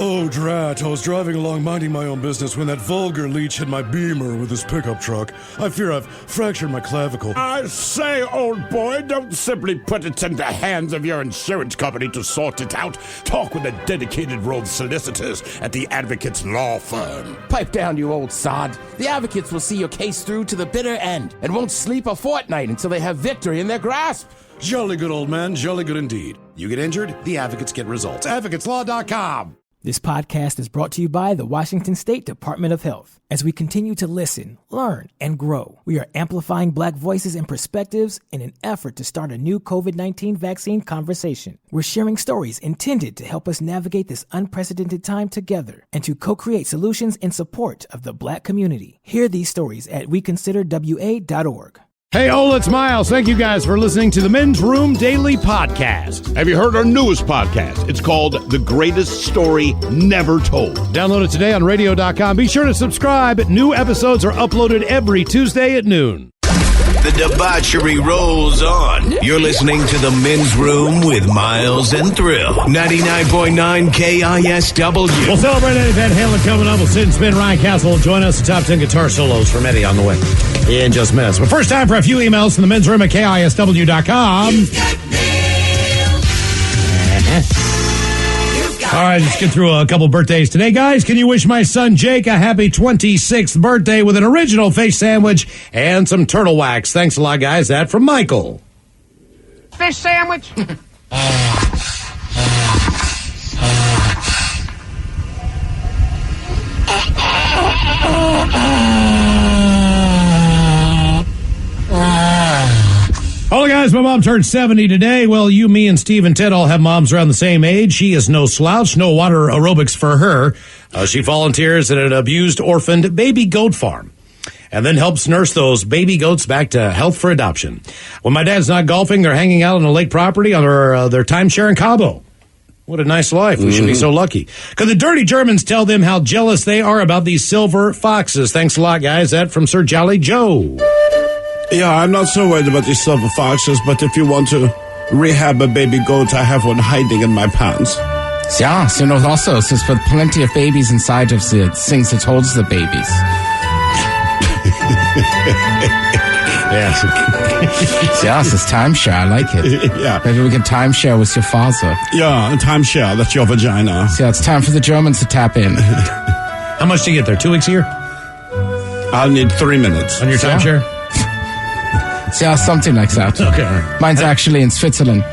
Oh, drat. I was driving along minding my own business when that vulgar leech hit my Beamer with his pickup truck. I fear I've fractured my clavicle. I say, old boy, don't simply put it in the hands of your insurance company to sort it out. Talk with the dedicated road solicitors at the Advocates Law Firm. Pipe down, you old sod. The Advocates will see your case through to the bitter end and won't sleep a fortnight until they have victory in their grasp. Jolly good, old man. Jolly good indeed. You get injured, the Advocates get results. AdvocatesLaw.com. This podcast is brought to you by the Washington State Department of Health. As we continue to listen, learn, and grow, we are amplifying Black voices and perspectives in an effort to start a new COVID-19 vaccine conversation. We're sharing stories intended to help us navigate this unprecedented time together and to co-create solutions in support of the Black community. Hear these stories at weconsiderwa.org. Hey, Ola, it's Miles. Thank you guys for listening to the Men's Room Daily Podcast. Have you heard our newest podcast? It's called The Greatest Story Never Told. Download it today on radio.com. Be sure to subscribe. New episodes are uploaded every Tuesday at noon. The debauchery rolls on. You're listening to The Men's Room with Miles and Thrill. 99.9 KISW. We'll celebrate Eddie Van Halen coming up. We'll sit and spin. Ryan Castle will join us. The top 10 guitar solos from Eddie on the way in just minutes. But first, time for a few emails from the men's room at KISW.com. All right, let's get through a couple birthdays today. Guys, can you wish my son Jake a happy 26th birthday with an original fish sandwich and some turtle wax? Thanks a lot, guys. That from Michael. Fish sandwich? Hello, guys. My mom turned 70 today. Well, you, me, and Steve and Ted all have moms around the same age. She is no slouch, no water aerobics for her. She volunteers at an abused, orphaned baby goat farm and then helps nurse those baby goats back to health for adoption. When my dad's not golfing, they're hanging out on a lake property on their timeshare in Cabo. What a nice life. We should be so lucky. Could the dirty Germans tell them how jealous they are about these silver foxes? Thanks a lot, guys. That from Sir Jolly Joe. Yeah, I'm not so worried about these silver foxes, but if you want to rehab a baby goat, I have one hiding in my pants. Yeah, you know, also, there's plenty of babies inside of the things that holds the babies. Yes. Yes, it's timeshare. I like it. Yeah. Maybe we can timeshare with your father. Yeah, timeshare. That's your vagina. Yeah, it's time for the Germans to tap in. How much do you get there? 2 weeks a year? I'll need 3 minutes. On your timeshare? Yeah, something like that. Okay. All right. Mine's actually in Switzerland.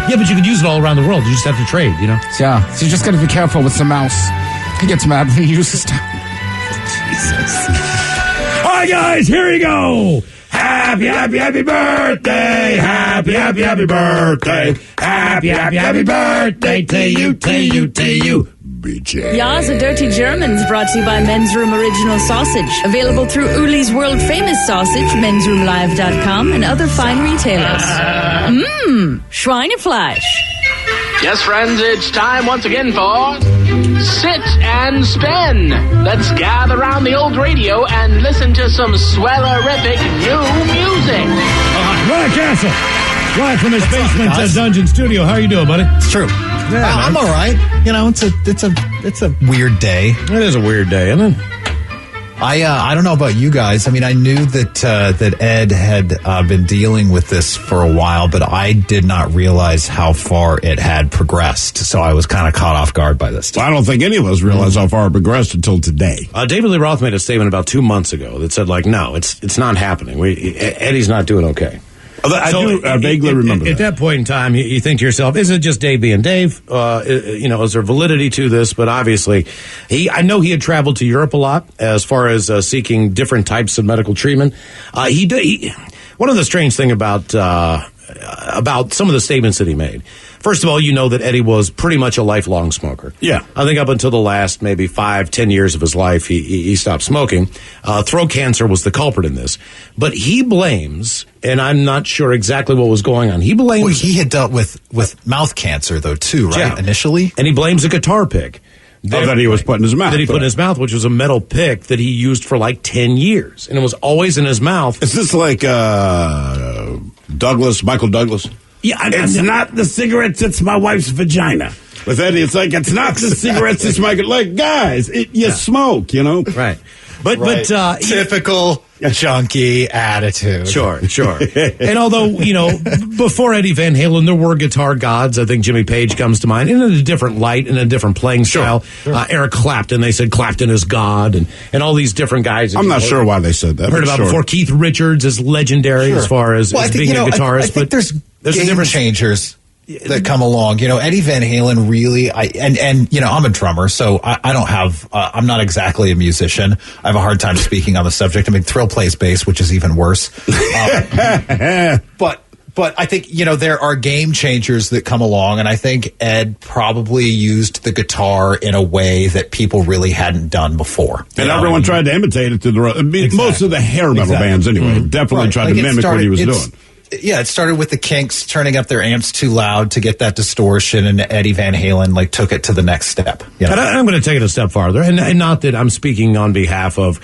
Yeah, but you could use it all around the world. You just have to trade, you know? Yeah, so you just got to be careful with the mouse. He gets mad when he uses time. Jesus. All right, guys, here you go. Happy, happy, happy birthday. Happy, happy, happy birthday. Happy, happy, happy birthday to you, to you, to you. BJ. Ja, the Dirty Germans, brought to you by Men's Room Original Sausage. Available through Uli's World Famous Sausage, mensroomlive.com, and other fine retailers. Schweinefleisch. Yes, friends, it's time once again for Sit and Spin. Let's gather around the old radio and listen to some swellerific new music. Ryan Castle, live from his basement dungeon studio. How are you doing, buddy? It's true. Yeah, I'm all right. You know, it's a weird day. It is a weird day, isn't it? I don't know about you guys. I mean, I knew that Ed had been dealing with this for a while, but I did not realize how far it had progressed. So I was kind of caught off guard by this. Well, I don't think any of us realized how far it progressed until today. David Lee Roth made a statement about 2 months ago that said, like, no, it's not happening. Eddie's not doing okay. I vaguely remember that. At that point in time, you think to yourself, is it just Dave being Dave? Is there validity to this? But obviously, I know he had traveled to Europe a lot as far as seeking different types of medical treatment. One of the strange thing about some of the statements that he made. First of all, you know that Eddie was pretty much a lifelong smoker. Yeah. I think up until the last maybe 5-10 years of his life, he stopped smoking. Throat cancer was the culprit in this. But he blames, and I'm not sure exactly what was going on, he blames... Well, he had dealt with mouth cancer, though, too, right, yeah. Initially? And he blames a guitar pick. That he was put in his mouth. That he put in his mouth, which was a metal pick that he used for like 10 years. And it was always in his mouth. Is this like Michael Douglas? Yeah, it's not the cigarettes, it's my wife's vagina. With Eddie, it's like, it's not the cigarettes you smoke. Like, guys, you smoke, you know? Right. But typical junkie attitude. Sure. And although, you know, before Eddie Van Halen, there were guitar gods. I think Jimmy Page comes to mind in a different light, in a different playing style. Eric Clapton, they said Clapton is God, and all these different guys. I'm not sure why they said that. Heard about before. Keith Richards is legendary as far as being a guitarist. I think there's game changers that come along. You know, Eddie Van Halen really, and you know, I'm a drummer, so I don't have, I'm not exactly a musician. I have a hard time speaking on the subject. I mean, Thrill plays bass, which is even worse. But I think, you know, there are game changers that come along, and I think Ed probably used the guitar in a way that people really hadn't done before. And everyone tried to imitate it most of the hair metal bands anyway. Definitely tried to mimic what he was doing. Yeah, it started with the Kinks turning up their amps too loud to get that distortion, and Eddie Van Halen took it to the next step. You know? And I'm going to take it a step farther, and not that I'm speaking on behalf of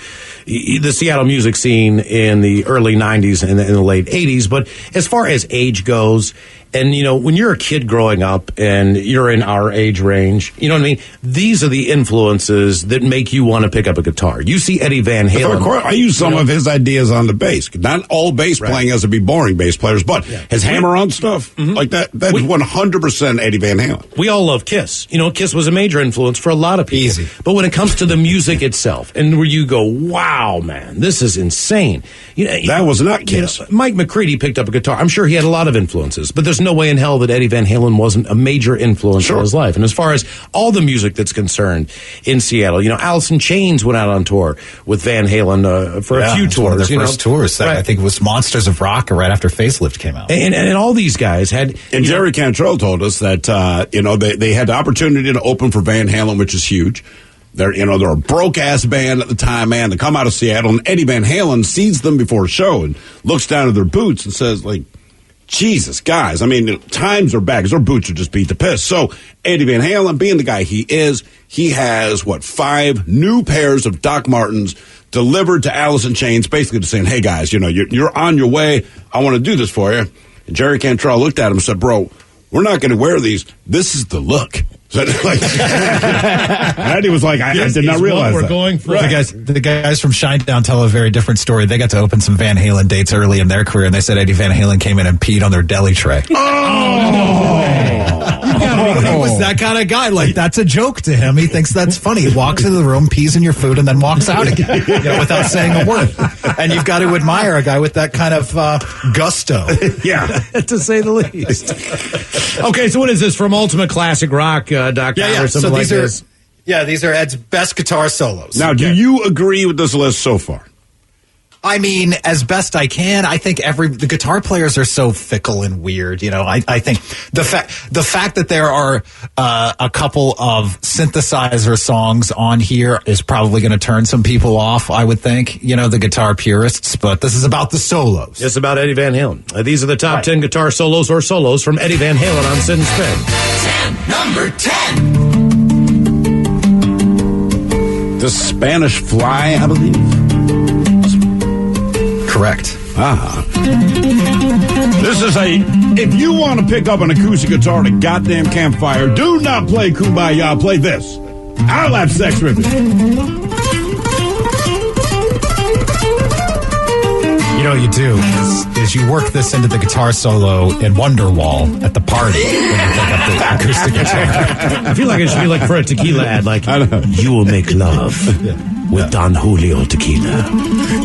the Seattle music scene in the early 90s and in the late 80s, but as far as age goes, and, you know, when you're a kid growing up and you're in our age range, you know what I mean? These are the influences that make you want to pick up a guitar. You see Eddie Van Halen. Of course, I use some of his ideas on the bass. Not all bass playing has to be boring bass players, but his hammer-on stuff, like that's 100% Eddie Van Halen. We all love Kiss. You know, Kiss was a major influence for a lot of people. Easy. But when it comes to the music itself, and where you go, wow, man, this is insane. You know, that was not Kiss. You know, Mike McCready picked up a guitar. I'm sure he had a lot of influences, but there's no way in hell that Eddie Van Halen wasn't a major influence in his life. And as far as all the music that's concerned in Seattle, you know, Alice in Chains went out on tour with Van Halen for a few tours. One of their first tours. I think it was Monsters of Rock right after Facelift came out. And all these guys had... And Jerry Cantrell told us that, you know, they had the opportunity to open for Van Halen, which is huge. They're a broke-ass band at the time, man. They come out of Seattle, and Eddie Van Halen sees them before a show and looks down at their boots and says, like, Jesus, guys, I mean, times are bad because their boots are just beat to piss. So Eddie Van Halen, being the guy he is, he has, 5 new pairs of Doc Martens delivered to Alice in Chains, basically just saying, hey, guys, you know, you're on your way. I want to do this for you. And Jerry Cantrell looked at him and said, bro, we're not going to wear these. This is the look. So, like, Eddie was like, I did not realize what we're that. going for. The guys from Shinedown tell a very different story. They got to open some Van Halen dates early in their career, and they said Eddie Van Halen came in and peed on their deli tray. He was that kind of guy. Like, that's a joke to him. He thinks that's funny. He walks into the room, pees in your food, and then walks out again, you know, without saying a word. And you've got to admire a guy with that kind of gusto. Yeah, to say the least. Okay, so what is this from Ultimate Classic Rock? Or something so like this. These are Ed's best guitar solos. Now, do you agree with this list so far? I mean, as best I can. I think the guitar players are so fickle and weird. You know, I think the fact that there are a couple of synthesizer songs on here is probably going to turn some people off. I would think, you know, the guitar purists. But this is about the solos. It's about Eddie Van Halen. These are the top 10 guitar solos from Eddie Van Halen on Sit and Spin. Number 10. The Spanish Fly, I believe. Correct. This is if you want to pick up an acoustic guitar at a goddamn campfire, do not play Kumbaya, play this. I'll have sex with it. You know what you do is you work this into the guitar solo in Wonderwall at the party when you pick up the acoustic guitar. I feel like it should be like for a tequila ad, like, you will make love with Don Julio tequila.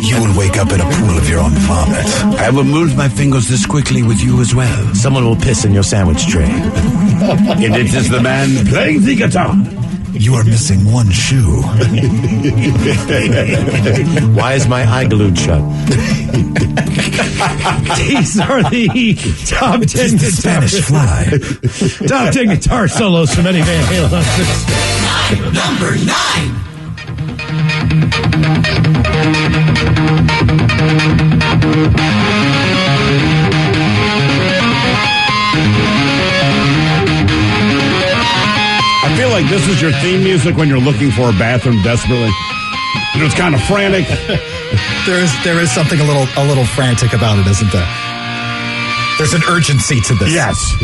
You will wake up in a pool of your own vomit. I will move my fingers this quickly with you as well. Someone will piss in your sandwich tray. And it is the man playing the guitar. You are missing one shoe. Why is my eye glued shut? These are the top 10 Spanish Fly. Top 10 guitar solos from Eddie Van Halen. Number 9. I feel like this is your theme music when you're looking for a bathroom desperately. You know, it's kind of frantic. There is something a little frantic about it, isn't there? There's an urgency to this. Yes.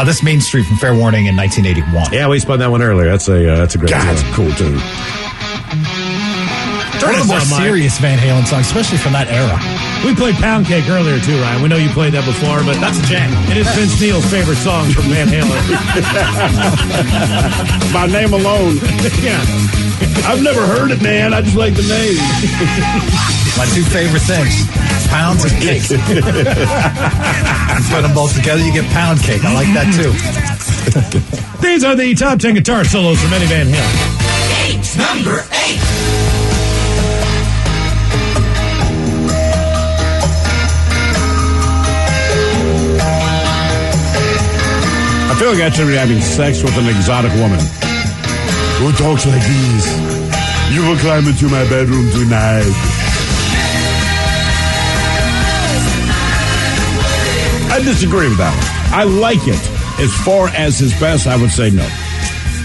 This Main Street from Fair Warning in 1981. Yeah, we spun that one earlier. That's a great God, song. it's cool too. One of the more serious Van Halen songs, especially from that era. We played Pound Cake earlier too, Ryan. We know you played that before, but that's a jam. It is Vince Neil's favorite song from Van Halen. By name alone. Yeah. I've never heard it, man. I just like the name. My two favorite things, pounds and cake. Put them both together, you get pound cake. I like that too. These are the top 10 guitar solos from Eddie Van Halen. Number 8. I feel like I should be having sex with an exotic woman. Who talks like this? You will climb into my bedroom tonight. I disagree with that one. I like it. As far as his best, I would say no.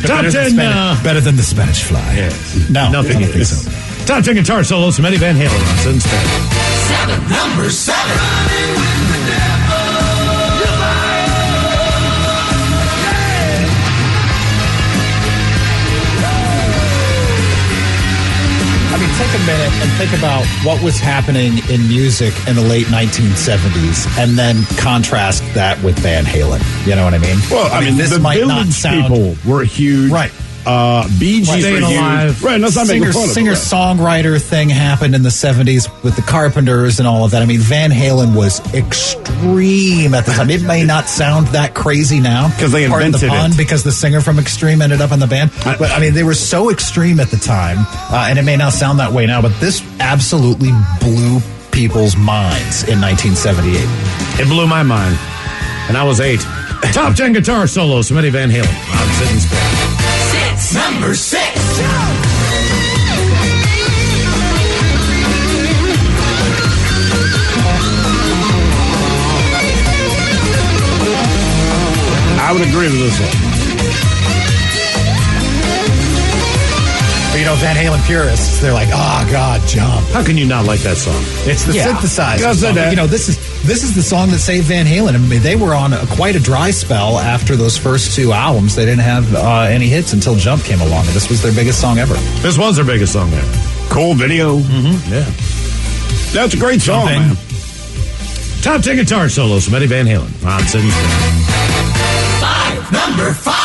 Top 10. Better than the Spanish Fly. Yes. No, Nothing I don't think is. so. Top 10 guitar solos from Eddie Van Halen on Sin Span. Number 7. I mean, take a minute and think about what was happening in music in the late 1970s and then contrast that with Van Halen. You know what I mean? Well, I mean this the might not Village sound... people were huge. Right. Bee Gees Staying were Alive. huge. Right, that's not making fun of it. Singer-songwriter thing happened in the 70s with the Carpenters and all of that. I mean, Van Halen was extreme at the time. It may not sound that crazy now. Because they Pardon invented the pun, it. because the singer from Extreme ended up in the band. But, I mean, they were so extreme at the time, and it may not sound that way now, but this absolutely blew people's minds in 1978. It blew my mind, and I was 8. Top 10 guitar solos from Eddie Van Halen on Sin Span. Number 6. I would agree with this one. But, you know, Van Halen purists, they're like, oh, God, jump. How can you not like that song? It's the synthesizer. Because of that. You know, this is the song that saved Van Halen. I mean, they were on quite a dry spell after those first 2 albums. They didn't have any hits until Jump came along, and this was their biggest song ever. This was their biggest song there. Cool video. Mm-hmm. Yeah. That's a great song, man. Top 10 guitar solos from Eddie Van Halen on Sin Span. Number 5.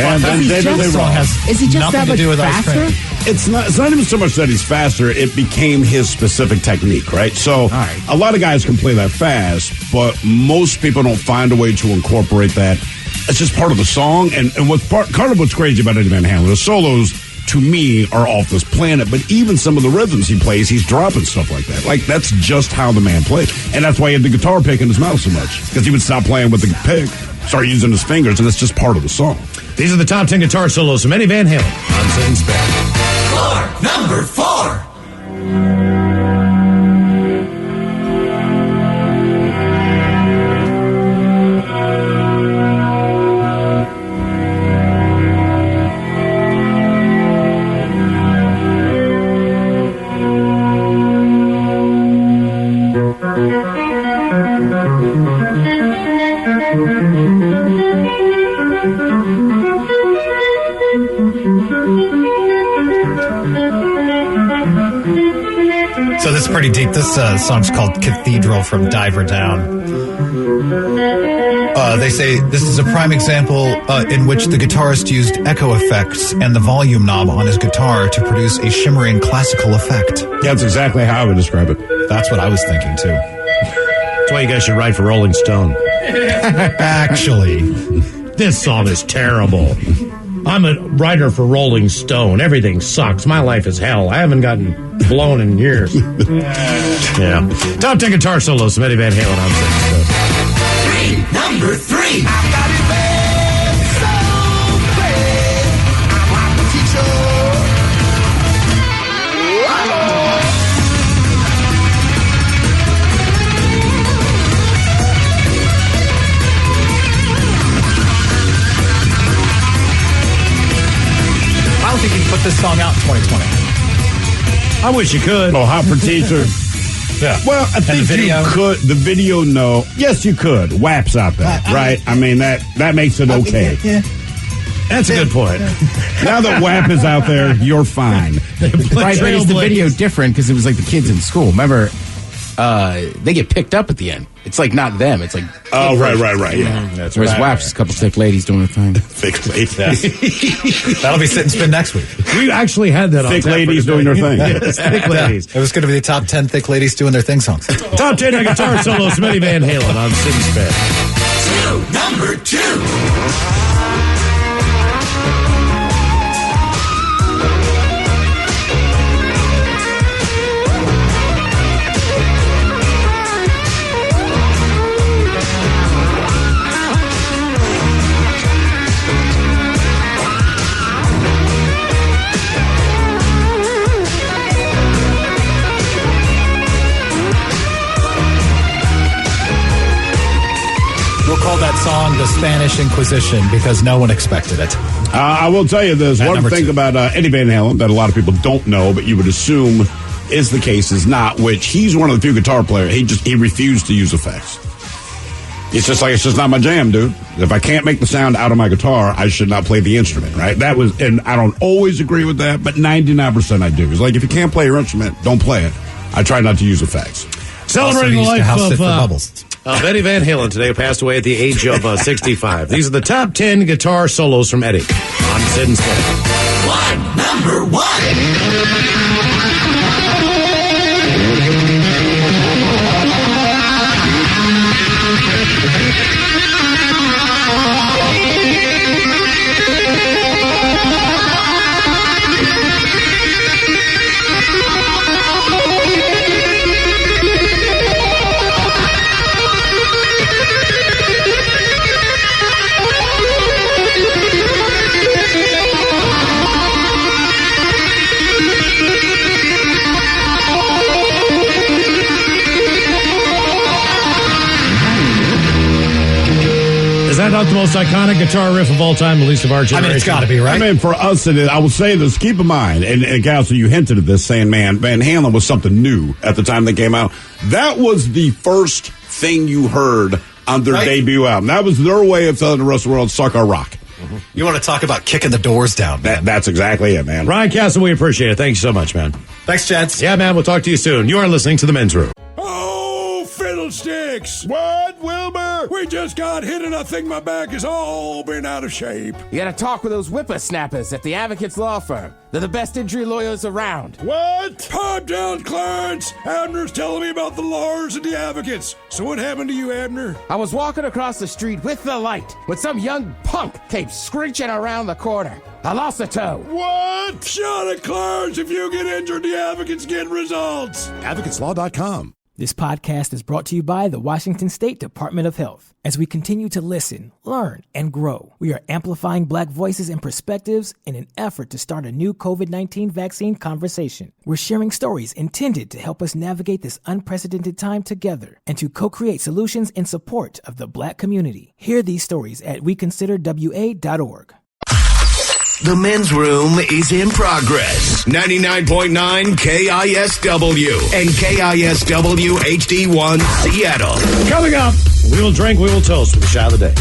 And then David Lee Roth. Is he just that much faster? It's not even so much that he's faster. It became his specific technique, right? So a lot of guys can play that fast, but most people don't find a way to incorporate that. It's just part of the song. And part of what's crazy about Eddie Van Halen, the solos, to me, are off this planet. But even some of the rhythms he plays, he's dropping stuff like that. Like, that's just how the man plays. And that's why he had the guitar pick in his mouth so much. Because he would stop playing with the pick, start using his fingers, and it's just part of the song. These are the top 10 guitar solos from Eddie Van Halen on Sin Span. Number 4. So this is pretty deep. This song's called Cathedral from Diver Down. They say this is a prime example in which the guitarist used echo effects and the volume knob on his guitar to produce a shimmering classical effect. That's exactly how I would describe it. That's what I was thinking, too. That's why you guys should write for Rolling Stone. Actually. This song is terrible. I'm a writer for Rolling Stone. Everything sucks. My life is hell. I haven't gotten blown in years. Yeah. Top 10 guitar solos from Eddie Van Halen on Sin Span. Number 3. put this song out in 2020. I wish you could. Oh, hot for teaser. Yeah. Well, I think you could. The video, no. Yes, you could. WAP's out there, right? I mean, that makes it okay. Yeah. That's a good point. Now that WAP is out there, you're fine. Right, but is the video different because it was like the kids in school? Remember, they get picked up at the end. It's like not them. It's like oh, right. Yeah, that's whereas WAP's just a couple thick ladies doing a thing. Thick ladies. That'll be sit and spin next week. We actually had that on thick ladies doing their thing. Yes, thick ladies. It was going to be the top 10 thick ladies doing their thing songs. Top 10 guitar solos from Eddie Van Halen on Sit and Spin. Number 2. We'll call that song the Spanish Inquisition because no one expected it. I will tell you this. One thing about Eddie Van Halen that a lot of people don't know, but you would assume is the case, is not, which he's one of the few guitar players. He refused to use effects. It's just not my jam, dude. If I can't make the sound out of my guitar, I should not play the instrument, right? And I don't always agree with that, but 99% I do. It's like, if you can't play your instrument, don't play it. I try not to use effects. Celebrating the life Bubbles. of Eddie Van Halen today, who passed away at the age of 65. These are the top 10 guitar solos from Eddie on Sit and Spin. Number 1. Is that not the most iconic guitar riff of all time, at least of our generation? I mean, it's got to be, right? I mean, for us, it is. I will say this. Keep in mind, and Council, you hinted at this, saying, man, Van Halen was something new at the time they came out. That was the first thing you heard on their debut album. That was their way of telling the rest of the world, suck our rock. Mm-hmm. You want to talk about kicking the doors down, man. That's exactly it, man. Ryan Castle, we appreciate it. Thank you so much, man. Thanks, Chance. Yeah, man, we'll talk to you soon. You are listening to The Men's Room. Oh, fiddlesticks! What, Wilbur? We just got hit and I think my back is all been out of shape. You gotta talk with those whippersnappers at the Advocates Law Firm. They're the best injury lawyers around. What? Pipe down, Clarence! Abner's telling me about the lawyers and the advocates. So what happened to you, Abner? I was walking across the street with the light when some young punk came screeching around the corner. I lost a toe. What? Shut it, Clarence! If you get injured, the advocates get results. AdvocatesLaw.com. This podcast is brought to you by the Washington State Department of Health. As we continue to listen, learn, and grow, we are amplifying Black voices and perspectives in an effort to start a new COVID-19 vaccine conversation. We're sharing stories intended to help us navigate this unprecedented time together and to co-create solutions in support of the Black community. Hear these stories at weconsiderwa.org. The Men's Room is in progress. 99.9 KISW and KISW HD1 Seattle. Coming up, we will drink, we will toast with the shot of the day.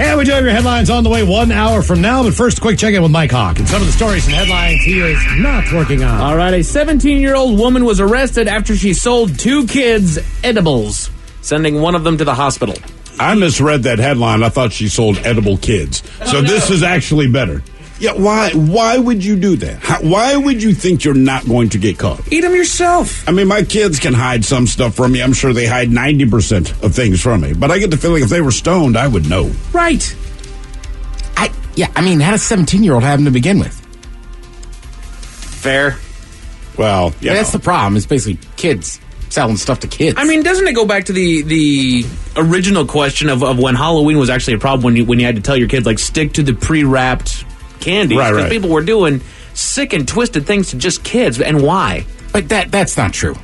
And we do have your headlines on the way 1 hour from now. But first, a quick check-in with Mike Hawk and some of the stories and headlines he is not working on. All right, a 17-year-old woman was arrested after she sold 2 kids edibles, sending one of them to the hospital. I misread that headline. I thought she sold edible kids. So this is actually better. Yeah, why would you do that? Why would you think you're not going to get caught? Eat them yourself. I mean, my kids can hide some stuff from me. I'm sure they hide 90% of things from me. But I get the feeling if they were stoned, I would know. Right. How does a 17-year-old have them to begin with? Fair. Well, that's the problem. It's basically kids selling stuff to kids. I mean, doesn't it go back to the original question of when Halloween was actually a problem when you had to tell your kids, like, stick to the pre-wrapped candies, because people were doing sick and twisted things to just kids, and why? But that's not true.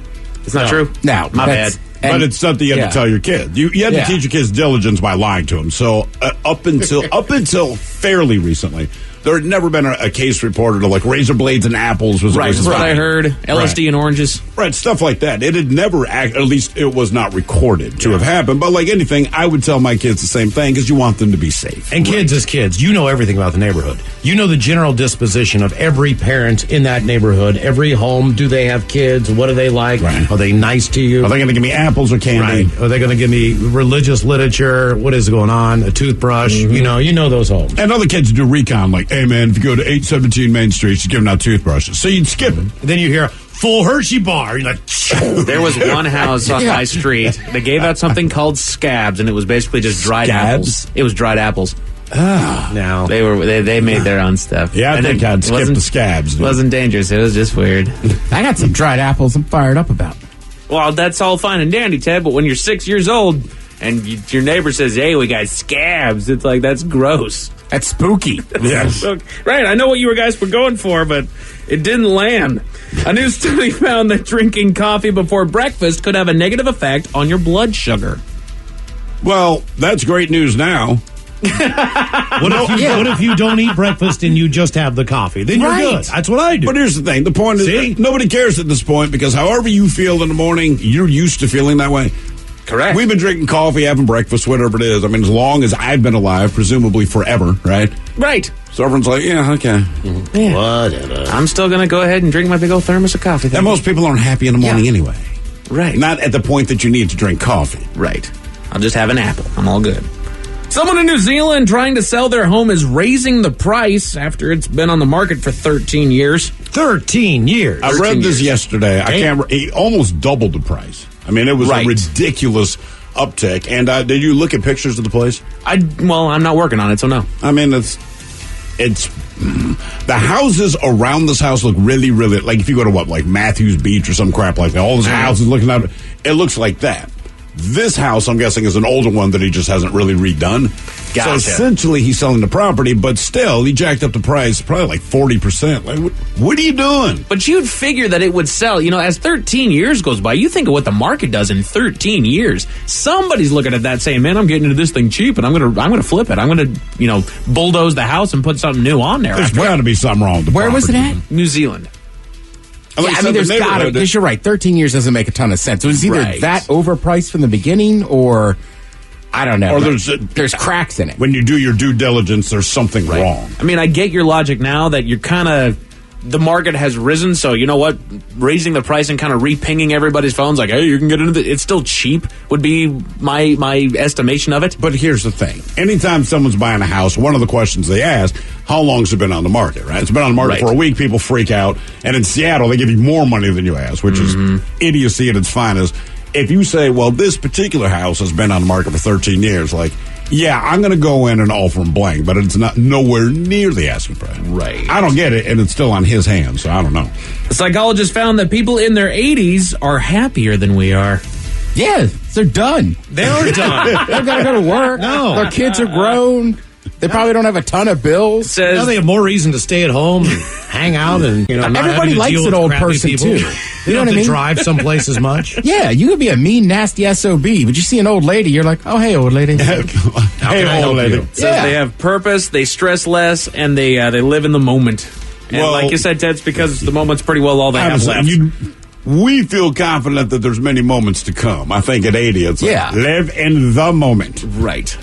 It's not true? No, my bad. But it's something you have to tell your kids. You had to teach your kids diligence by lying to them. So up until fairly recently, there had never been a case reported of like razor blades and apples. That's what I heard. LSD and oranges. Right, stuff like that. It had never, at least it was not recorded to have happened. But like anything, I would tell my kids the same thing because you want them to be safe. And kids as kids, you know everything about the neighborhood. You know the general disposition of every parent in that neighborhood, every home. Do they have kids? What are they like? Right. Are they nice to you? Are they going to give me apples or candy? Right. Are they going to give me religious literature? What is going on? A toothbrush? Mm-hmm. You know those homes. And other kids do recon, like, hey man, if you go to 817 Main Street, she's giving out toothbrushes. So you'd skip it. Then you hear full Hershey bar. You're like, there was one house on my street. They gave out something called scabs, and it was basically just dried apples. It was dried apples. No, they made their own stuff. Yeah, I think I'd skip the scabs. It wasn't dangerous. It was just weird. I got some dried apples I'm fired up about. Well, that's all fine and dandy, Ted, but when you're 6 years old and your neighbor says, hey, we got scabs, it's like, that's gross. That's spooky. Yes. Right, I know what you guys were going for, but it didn't land. A new study found that drinking coffee before breakfast could have a negative effect on your blood sugar. Well, that's great news now. What if you don't eat breakfast and you just have the coffee? Then you're good. That's what I do. But here's the thing. The point is nobody cares at this point because however you feel in the morning, you're used to feeling that way. Correct. We've been drinking coffee, having breakfast, whatever it is. I mean, as long as I've been alive, presumably forever, right? Right. So everyone's like, yeah, okay. Yeah. Whatever. I'm still going to go ahead and drink my big old thermos of coffee. And most people aren't happy in the morning anyway. Right. Not at the point that you need to drink coffee. Right. I'll just have an apple. I'm all good. Someone in New Zealand trying to sell their home is raising the price after it's been on the market for 13 years. 13 years? I read this yesterday. He almost doubled the price. I mean, it was a ridiculous uptick. And did you look at pictures of the place? Well, I'm not working on it, so no. I mean, it's the houses around this house look really, really, like if you go to like Matthews Beach or some crap like that, all those houses looking out, it looks like that. This house, I'm guessing, is an older one that he just hasn't really redone. Gotcha. So essentially, he's selling the property, but still, he jacked up the price probably like 40%. Like, what are you doing? But you'd figure that it would sell. You know, as 13 years goes by, you think of what the market does in 13 years. Somebody's looking at that saying, man, I'm getting into this thing cheap, and I'm gonna flip it. I'm gonna, bulldoze the house and put something new on there. There's bound to be something wrong with the property. Where was it at? New Zealand. Yeah, I mean, there's got to, because you're right, 13 years doesn't make a ton of sense. It was either that overpriced from the beginning or, I don't know. Or there's cracks in it. When you do your due diligence, there's something wrong. I mean, I get your logic now that you're kind of, the market has risen, so you know what? Raising the price and kind of re-pinging everybody's phones like, hey, you can get into it's still cheap would be my estimation of it. But here's the thing. Anytime someone's buying a house, one of the questions they ask, how long has it been on the market, right? It's been on the market for a week, people freak out. And in Seattle, they give you more money than you ask, which is idiocy at its finest. If you say, well, this particular house has been on the market for 13 years, like, yeah, I'm going to go in and offer him blank, but it's not nowhere near the asking price. Right. I don't get it, and it's still on his hands, so I don't know. The psychologist found that people in their 80s are happier than we are. Yeah, they're done. They are done. They don't got to go to work. No. Their kids are grown. They probably don't have a ton of bills. Now they have more reason to stay at home and hang out and not everybody likes deal an with old crappy person people. too. You don't have to drive someplace as much. Yeah, you could be a mean, nasty SOB, but you see an old lady, you're like, oh, hey, old lady. Hey, old lady. Says they have purpose, they stress less, and they live in the moment. And like you said, Ted, it's because the moment's pretty well all they have left. We feel confident that there's many moments to come. I think at 80, it's like, live in the moment. Right.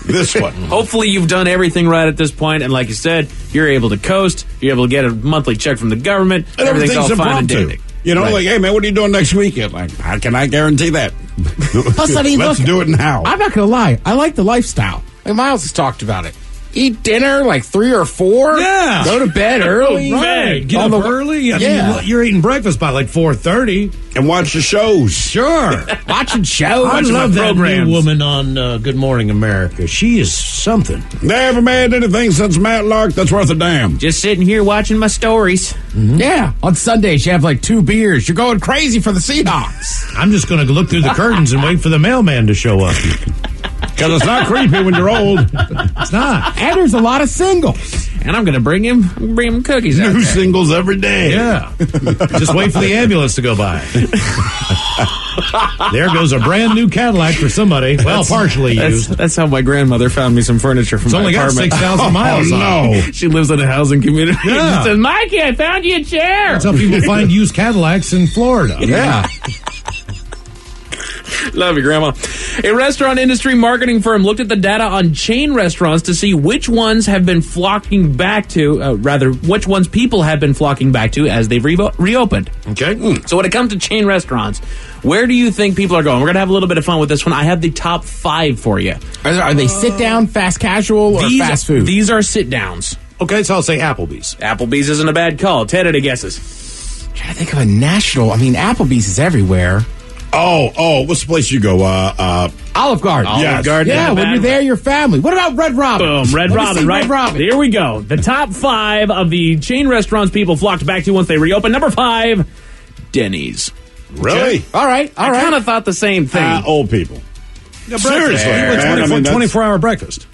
This one. Hopefully you've done everything right at this point, and like you said, you're able to coast, you're able to get a monthly check from the government, and everything's all fine and impromptu. dandy. You know, like, hey man, what are you doing next weekend? Like, how can I guarantee that? Plus, I mean, let's do it now. I'm not going to lie. I like the lifestyle. Like Miles has talked about it. Eat dinner like 3 or 4. Yeah. Go to bed early. Right. Get up early. I mean, you're eating breakfast by like 4:30. And watch the shows. Sure. Watching shows. I love that new woman on Good Morning America. She is something. They haven't made anything since Matlock that's worth a damn. Just sitting here watching my stories. Mm-hmm. Yeah. On Sundays, you have like 2 beers. You're going crazy for the Seahawks. I'm just going to look through the curtains and wait for the mailman to show up. Because it's not creepy when you're old. It's not. And there's a lot of singles. and I'm going to bring him cookies. New singles every day. Yeah. Just wait for the ambulance to go by. There goes a brand new Cadillac for somebody. Well, partially used. That's how my grandmother found me some furniture from my apartment. It's only got 6,000 miles on it. No. She lives in a housing community. Yeah. She says, Mikey, I found you a chair. That's how people find used Cadillacs in Florida. Yeah. Love you, Grandma. A restaurant industry marketing firm looked at the data on chain restaurants to see which ones have been flocking back to, which ones people have been flocking back to as they've reopened. Okay. So when it comes to chain restaurants, where do you think people are going? We're going to have a little bit of fun with this one. I have the top 5 for you. Are they sit-down, fast casual, or fast food? These are sit-downs. Okay, so I'll say Applebee's. Applebee's isn't a bad call. Ted, any guesses? I'm trying to think of a national. I mean, Applebee's is everywhere. Oh, what's the place you go? Olive Garden. Olive Garden. Yeah, when you're there, your family. What about Red Robin? Boom, Red Robin, right? Red Robin. Here we go. The top 5 of the chain restaurants people flocked back to once they reopened. Number 5, Denny's. Really? All right. I kind of thought the same thing. Old people. Yeah, Seriously, man. 24-hour breakfast.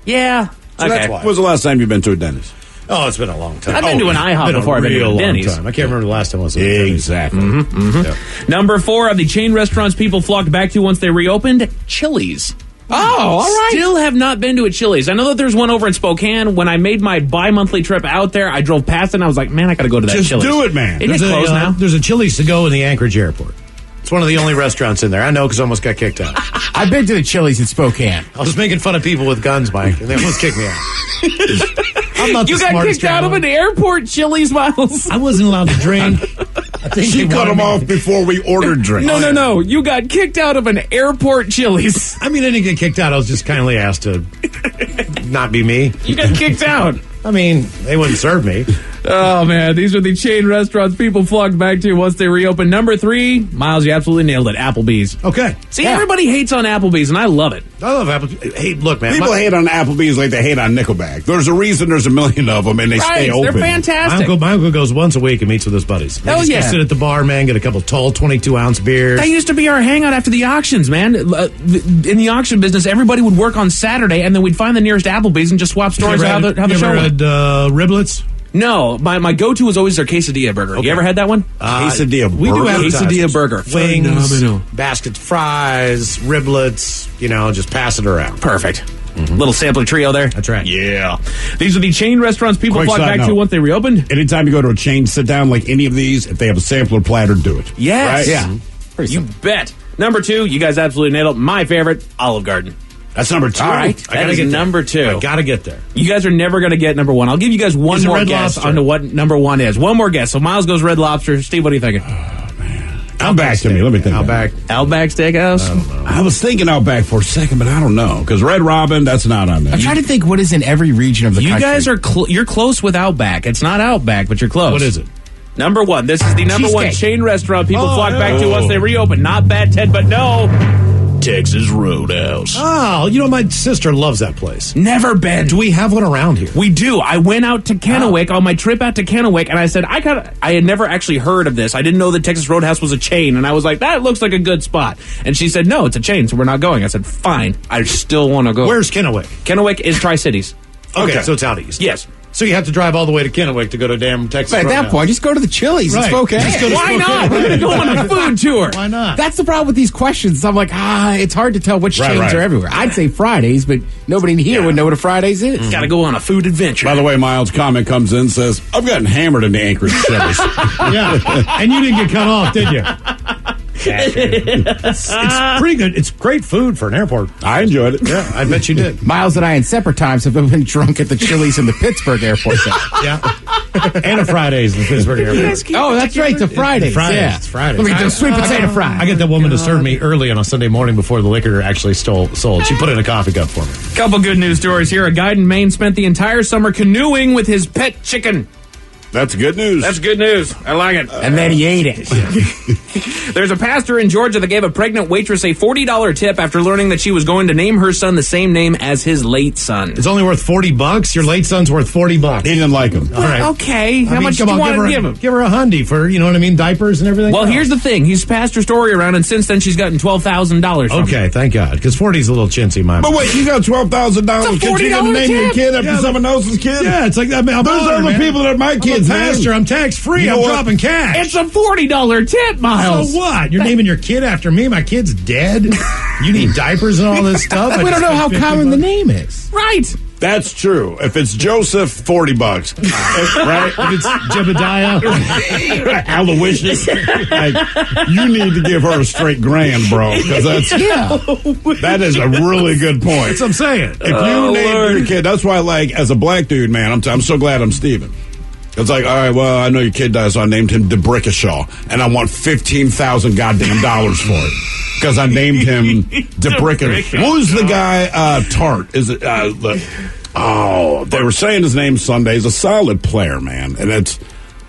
Yeah. So Okay. that's why. When was the last time you've been to a dentist? Oh, it's been a long time. I've been to an IHOP before I've been to a Denny's. Time. I can't remember the last time I was at Exactly. Yeah. Number 4 of the chain restaurants people flocked back to once they reopened, Chili's. Oh, all right. Still have not been to a Chili's. I know that there's one over in Spokane. When I made my bi-monthly trip out there, I drove past it and I was like, man, I got to go to that Just Chili's. do it, man. Isn't it closed now? There's a Chili's to go in the Anchorage airport. It's one of the only restaurants in there. I know because I almost got kicked out. I've been to the Chili's in Spokane. I was making fun of people with guns, Mike, and they almost kicked me out. I'm not You the got smartest kicked out of an airport Chili's, Miles. I wasn't allowed to drink. I think She they cut wanted him me- off before we ordered drinks. No. You got kicked out of an airport Chili's. I mean, I didn't get kicked out. I was just kindly asked to not be me. You got kicked out. I mean, they wouldn't serve me. Oh, man. These are the chain restaurants people flocked back to once they reopened. Number 3, Miles, you absolutely nailed it. Applebee's. Okay. See, everybody hates on Applebee's, and I love it. I love Applebee's. Hey, look, man. People hate on Applebee's like they hate on Nickelback. There's a reason there's a million of them, and they stay open. They're fantastic. My uncle goes once a week and meets with his buddies. They Hell just yeah. sit at the bar, man, get a couple tall 22-ounce beers. That used to be our hangout after the auctions, man. In the auction business, everybody would work on Saturday, and then we'd find the nearest Applebee's and just swap stories of how the show went. Riblets? No, my go-to was always their quesadilla burger. You ever had that one? Quesadilla We do have quesadilla burger. Wings, Phenomenal. basket fries, riblets, just pass it around. Perfect. Little sampler trio there. That's right. Yeah. These are the chain restaurants people Quick flock side back to note. once they reopened. Anytime you go to a chain, sit down like any of these, if they have a sampler platter, do it. Yes. Right? Yeah. You bet. Number 2, you guys absolutely nailed it. My favorite, Olive Garden. That's number 2. All right. I gotta That is get there. number 2. I gotta get there. You guys are never going to get number 1. I'll give you guys one Is it more Red guess Lobster? onto what number 1 is. One more guess. So Miles goes Red Lobster. Steve, what are you thinking? Come back to me. Let me think. Outback. Outback Steakhouse? I was thinking Outback for a second, but I don't know. Because Red Robin, that's not on there. I'm trying to think what is in every region of the You country. guys are you're close with Outback. It's not Outback, but you're close. What is it? Number 1. This is the number 1 Cheesecake. chain restaurant people flock back to once they reopen. Not bad, Ted, but no. Texas Roadhouse. Oh, my sister loves that place. Never been. Do we have one around here? We do. I went out to Kennewick on my trip out to Kennewick, and I said I had never actually heard of this. I didn't know that Texas Roadhouse was a chain, and I was like, that looks like a good spot. And she said, no, it's a chain, so we're not going. I said, fine. I still want to go. Where's Kennewick? Kennewick is Tri-Cities. Okay, so it's out east. Yes. So you have to drive all the way to Kennewick to go to damn Texas But at that Roadhouse. point, just go to the Chili's. Right. It's okay. Just go to Why Spokane. not? We're going to go on a food tour. Why not? That's the problem with these questions. I'm like, it's hard to tell which chains are everywhere. I'd say Fridays, but nobody in here would know what a Fridays is. Got to go on a food adventure. By the way, Miles' comment comes in and says, I've gotten hammered in the Anchorage Chili's. Yeah, and you didn't get cut off, did you? It's pretty good. It's great food for an airport. I enjoyed it. Yeah, I bet you did. Miles and I, in separate times, have been drunk at the Chili's in the Pittsburgh airport. Yeah, and a Fridays in the Pittsburgh airport. Oh, that's right, the Fridays. Fridays. Yeah. It's Fridays. Let me do sweet potato fry. I get that woman to serve me early on a Sunday morning before the liquor actually sold. She put it in a coffee cup for me. Couple good news stories here. A guy in Maine spent the entire summer canoeing with his pet chicken. That's good news. That's good news. I like it. And then he ate it. There's a pastor in Georgia that gave a pregnant waitress a $40 tip after learning that she was going to name her son the same name as his late son. It's only worth $40. Your late son's worth $40. He didn't like him. All right. Okay. How much do you want to give him? Give her a hundy for, you know what I mean, diapers and everything. Well, here's the thing. He's passed her story around, and since then she's gotten $12,000 from Okay, him. thank God, because 40's a little chintzy, my But wait, you got $12,000 because you're going to name your kid after someone else's kid? Yeah, it's like, I'm There's honored, other man. people that are my kids' I'm a pastor. I'm tax-free. You know I'm what? dropping cash. It's a $40 tip, Miles. So what? You're naming your kid after me? My kid's dead? You need diapers and all this stuff? We don't know how common the name is. Right. That's true. If it's Joseph, $40. Right? If it's Jebediah, Aloysius, like, you need to give her a straight grand, bro. Because that is a really good point. That's what I'm saying. If you name your kid, that's why, like, as a black dude, man, I'm so glad I'm Steven. It's like, all right, well, I know your kid died, so I named him DeBrickashaw, and I want $15,000 goddamn dollars for it because I named him DeBrickashaw. What was the guy? Tart? Is it? They were saying his name Sunday. He's a solid player, man, and it's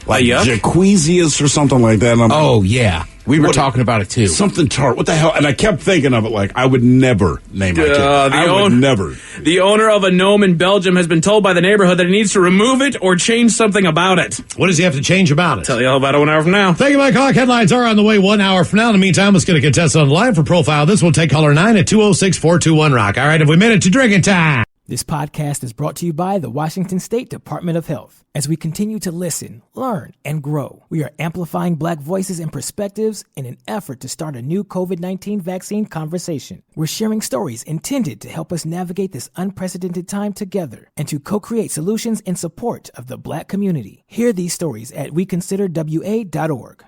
like Jaquezius or something like that. Oh yeah, we were talking about it too. Something Tart. What the hell? And I kept thinking of it like I would never name my kid. I would never. The owner of a gnome in Belgium has been told by the neighborhood that he needs to remove it or change something about it. What does he have to change about it? Tell you all about it 1 hour from now. Thank you, Mike Hawk. Headlines are on the way 1 hour from now. In the meantime, let's get a contestant on the line for Profile. This will take caller 9 at 206-421-ROCK. All right, have we made it to drinking time? This podcast is brought to you by the Washington State Department of Health. As we continue to listen, learn, and grow, we are amplifying Black voices and perspectives in an effort to start a new COVID-19 vaccine conversation. We're sharing stories intended to help us navigate this unprecedented time together and to co-create solutions in support of the Black community. Hear these stories at weconsiderwa.org.